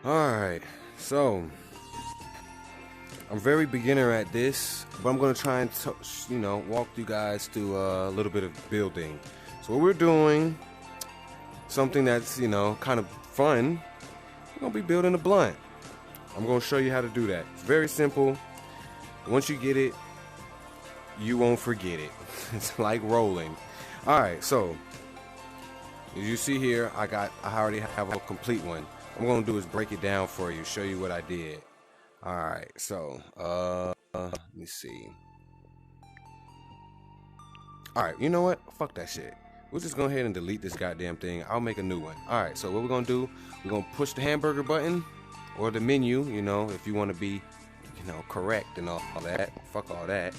Alright, so I'm very beginner at this, but I'm going to try and, walk you guys through a little bit of building. So what we're doing, something that's, kind of fun, we're going to be building a blunt. I'm going to show you how to do that. It's very simple. Once you get it, you won't forget it. It's like rolling. Alright, so as you see here, I already have a complete one. What I'm gonna do is break it down for you, show you what I did. Alright, so let me see. Alright, you know what? Fuck that shit. We'll just go ahead and delete this goddamn thing. I'll make a new one. Alright, so what we're gonna do, we're gonna push the hamburger button or the menu, if you wanna be, correct and all that. Fuck all that.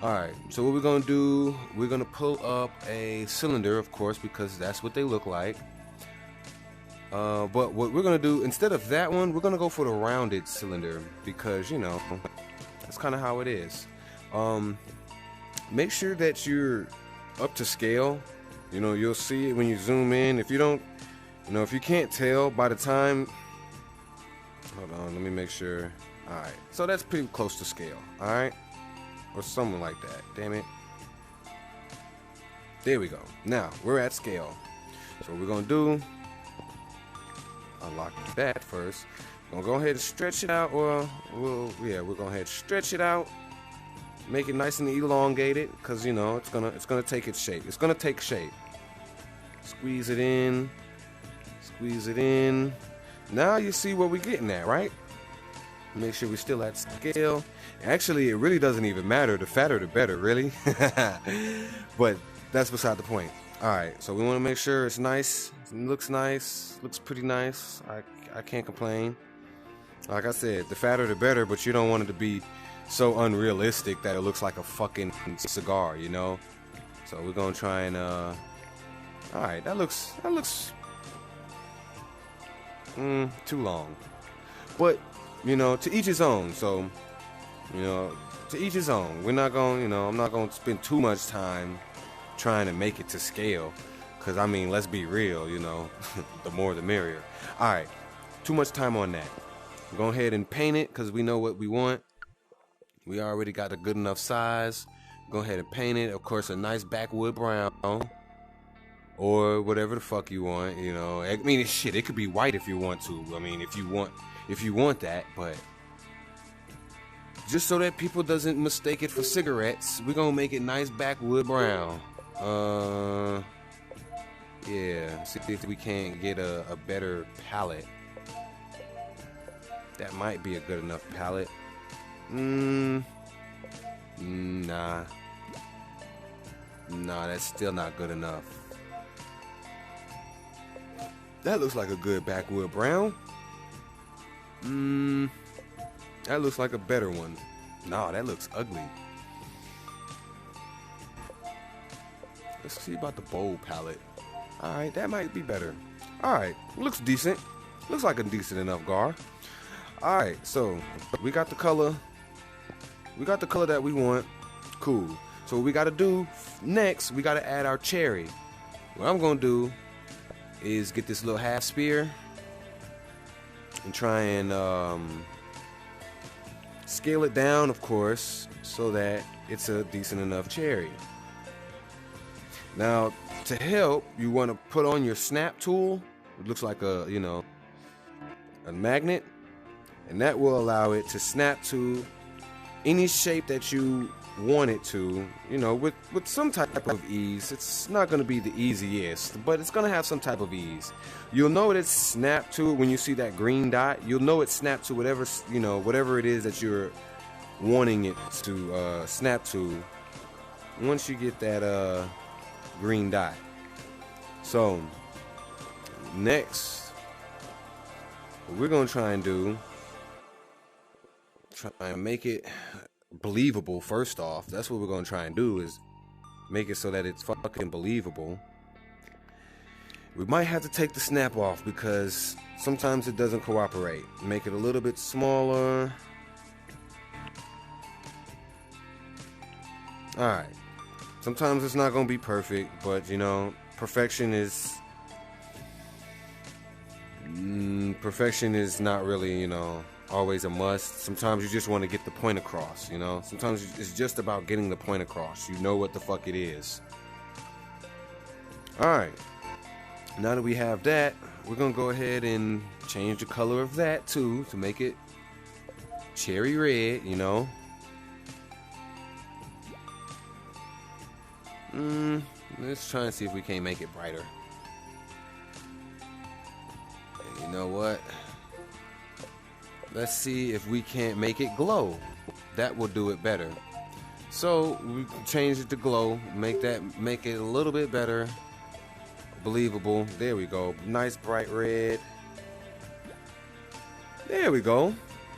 Alright, so what we're gonna do, we're gonna pull up a cylinder, of course, because that's what they look like. But what we're gonna do, instead of that one, we're gonna go for the rounded cylinder because, that's kind of how it is. Make sure that you're up to scale. You'll see it when you zoom in. If you don't, if you can't tell by the time, hold on, let me make sure. Alright, so that's pretty close to scale, alright? Or something like that. Damn it. There we go. Now we're at scale. So what we're gonna do, unlock that first. We're gonna go ahead and stretch it out, or we're gonna go ahead and stretch it out. Make it nice and elongated, cause it's gonna take its shape. It's gonna take shape. Squeeze it in. Squeeze it in. Now you see what we're getting at, right? Make sure we're still at scale. Actually, it really doesn't even matter. The fatter, the better, really. But that's beside the point. Alright, so we want to make sure it's nice. It looks nice. Looks pretty nice. I can't complain. Like I said, the fatter, the better, but you don't want it to be so unrealistic that it looks like a fucking cigar, So we're going to try and, alright, that looks too long. But to each his own. So, to each his own. We're not going, I'm not going to spend too much time trying to make it to scale. Because, let's be real, the more the merrier. Alright, too much time on that. Go ahead and paint it because we know what we want. We already got a good enough size. Go ahead and paint it. Of course, a nice backwood brown. Or whatever the fuck you want, shit, it could be white if you want to. If you want that, but just so that people doesn't mistake it for cigarettes, we're gonna make it nice backwood brown. Yeah, see if we can't get a better palette. That might be a good enough palette. Nah, that's still not good enough. That looks like a good backwood brown. That looks like a better one. No, that looks ugly. Let's see about the bold palette. Alright, that might be better. Alright, looks decent. Looks like a decent enough gar. Alright, so we got the color. We got the color that we want. Cool. So what we gotta do next, we gotta add our cherry. What I'm gonna do is get this little half spear and try and scale it down, of course, so that it's a decent enough cherry. Now, to help, you want to put on your snap tool. It looks like a magnet, and that will allow it to snap to any shape that you want it to, with some type of ease. It's not going to be the easiest, but it's going to have some type of ease. You'll know it's snapped to when you see that green dot. You'll know it's snapped to whatever it is that you're wanting it to snap to once you get that green dot. So next, what we're going to try and do, try and make it believable. First off, that's what we're gonna try and do, is make it so that it's fucking believable. We might have to take the snap off because sometimes it doesn't cooperate. Make it a little bit smaller. Alright, sometimes it's not gonna be perfect, but perfection is perfection is not really, you know, always a must. Sometimes you just want to get the point across, you know. Sometimes it's just about getting the point across. You know what the fuck it is. All right. Now that we have that, we're gonna go ahead and change the color of that too to make it cherry red, you know. Let's try and see if we can't make it brighter. And you know what? Let's see if we can't make it glow. That will do it better. So we change it to glow, make it a little bit better, believable. There we go. Nice bright red. There we go.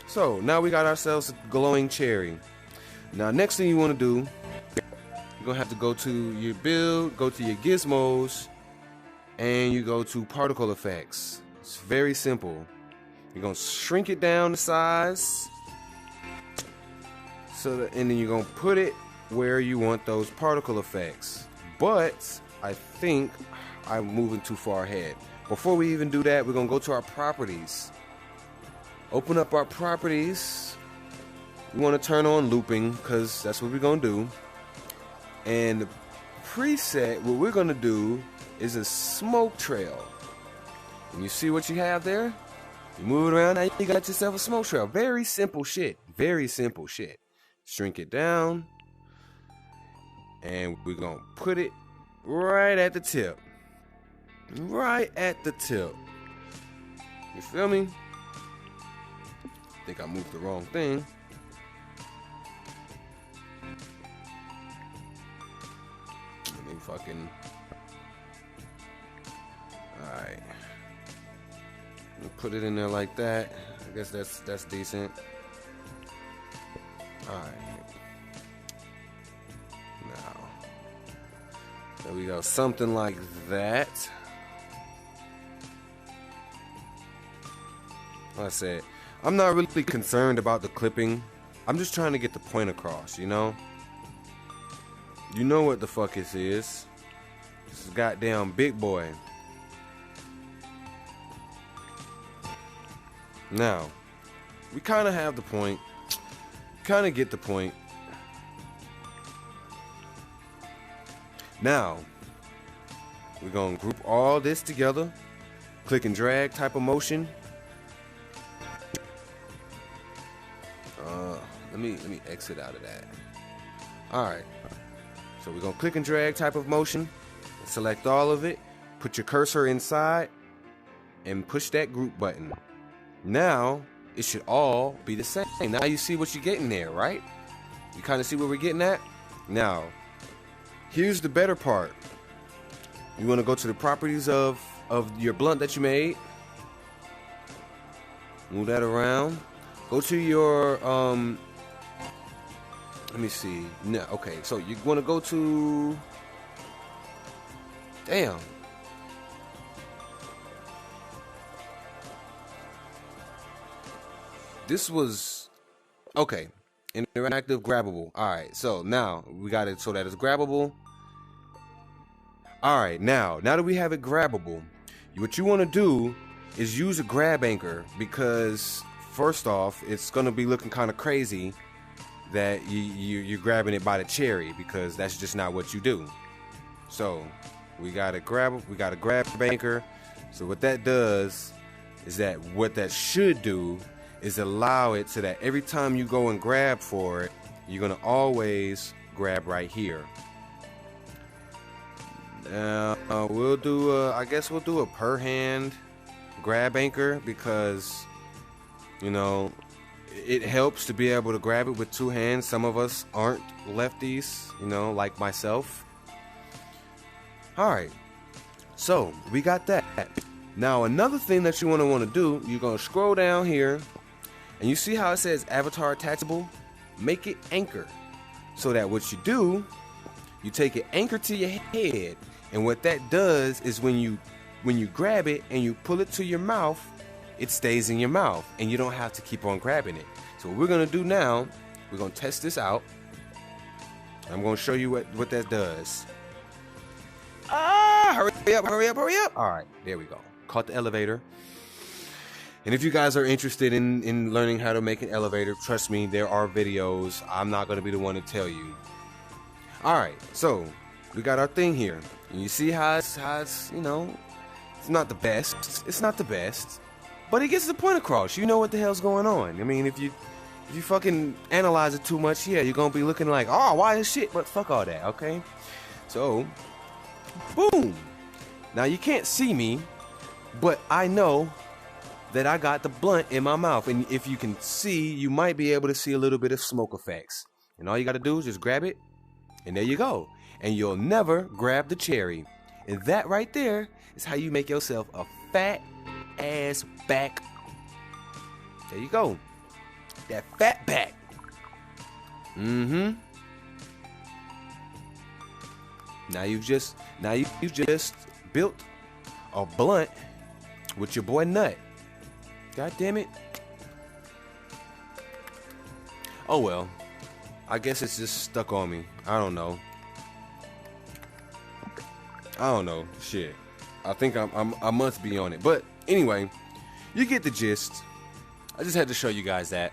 So now we got ourselves a glowing cherry. Now next thing you want to do, you're gonna have to go to your build, go to your gizmos, and you go to particle effects. It's very simple. You're gonna shrink it down to size, and then you're gonna put it where you want those particle effects. But I think I'm moving too far ahead. Before we even do that, we're gonna go to our properties. Open up our properties. We want to turn on looping because that's what we're gonna do. And the preset, what we're gonna do is a smoke trail. And you see what you have there? You move it around, now you got yourself a smoke trail. Very simple shit. Very simple shit. Shrink it down. And we're gonna put it right at the tip. Right at the tip. You feel me? I think I moved the wrong thing. Let me fucking... Alright. Put it in there like that. I guess that's decent. Alright. Now. There we go. Something like that. Like I said, I'm not really concerned about the clipping. I'm just trying to get the point across, you know? You know what the fuck this is. This is goddamn big boy. Now, we kind of have the point. Kind of get the point. Now, we're going to group all this together. Click and drag type of motion. Let me exit out of that. Alright. So we're going to click and drag type of motion. Select all of it. Put your cursor inside. And push that group button. Now, it should all be the same. Now you see what you're getting there, right? You kind of see where we're getting at? Now, here's the better part. You want to go to the properties of your blunt that you made. Move that around. Go to your, let me see. No, okay, so you want to go to, damn. This was, okay, interactive grabbable. All right, so now we got it so that it's grabbable. All right, now that we have it grabbable, what you want to do is use a grab anchor because first off, it's going to be looking kind of crazy that you're grabbing it by the cherry because that's just not what you do. So we got a grab anchor. So what that does is that what that should do is allow it so that every time you go and grab for it, you're gonna always grab right here. We'll do I guess we'll do a per hand grab anchor because, you know, it helps to be able to grab it with two hands. Some of us aren't lefties, you know, like myself. All right, so we got that. Now another thing that you want to do, you're gonna scroll down here. And you see how it says avatar attachable? Make it anchor. So that what you do, you take it anchor to your head. And what that does is when you grab it and you pull it to your mouth, it stays in your mouth. And you don't have to keep on grabbing it. So what we're going to do now, we're going to test this out. I'm going to show you what that does. Hurry up. All right, there we go. Caught the elevator. And if you guys are interested in learning how to make an elevator, trust me, there are videos. I'm not going to be the one to tell you. Alright, so we got our thing here. And you see how it's, you know, it's not the best. It's not the best. But it gets the point across. You know what the hell's going on. I mean, if you fucking analyze it too much, yeah, you're going to be looking like, oh, why is shit? But fuck all that, okay? So, boom. Now, you can't see me, but I know that I got the blunt in my mouth. And if you can see, you might be able to see a little bit of smoke effects. And all you got to do is just grab it, and there you go. And you'll never grab the cherry. And that right there is how you make yourself a fat ass back. There you go. That fat back. Now you just built a blunt with your boy Nut. God damn it. Oh well. I guess it's just stuck on me. I don't know. Shit. I think I must be on it. But anyway, you get the gist. I just had to show you guys that.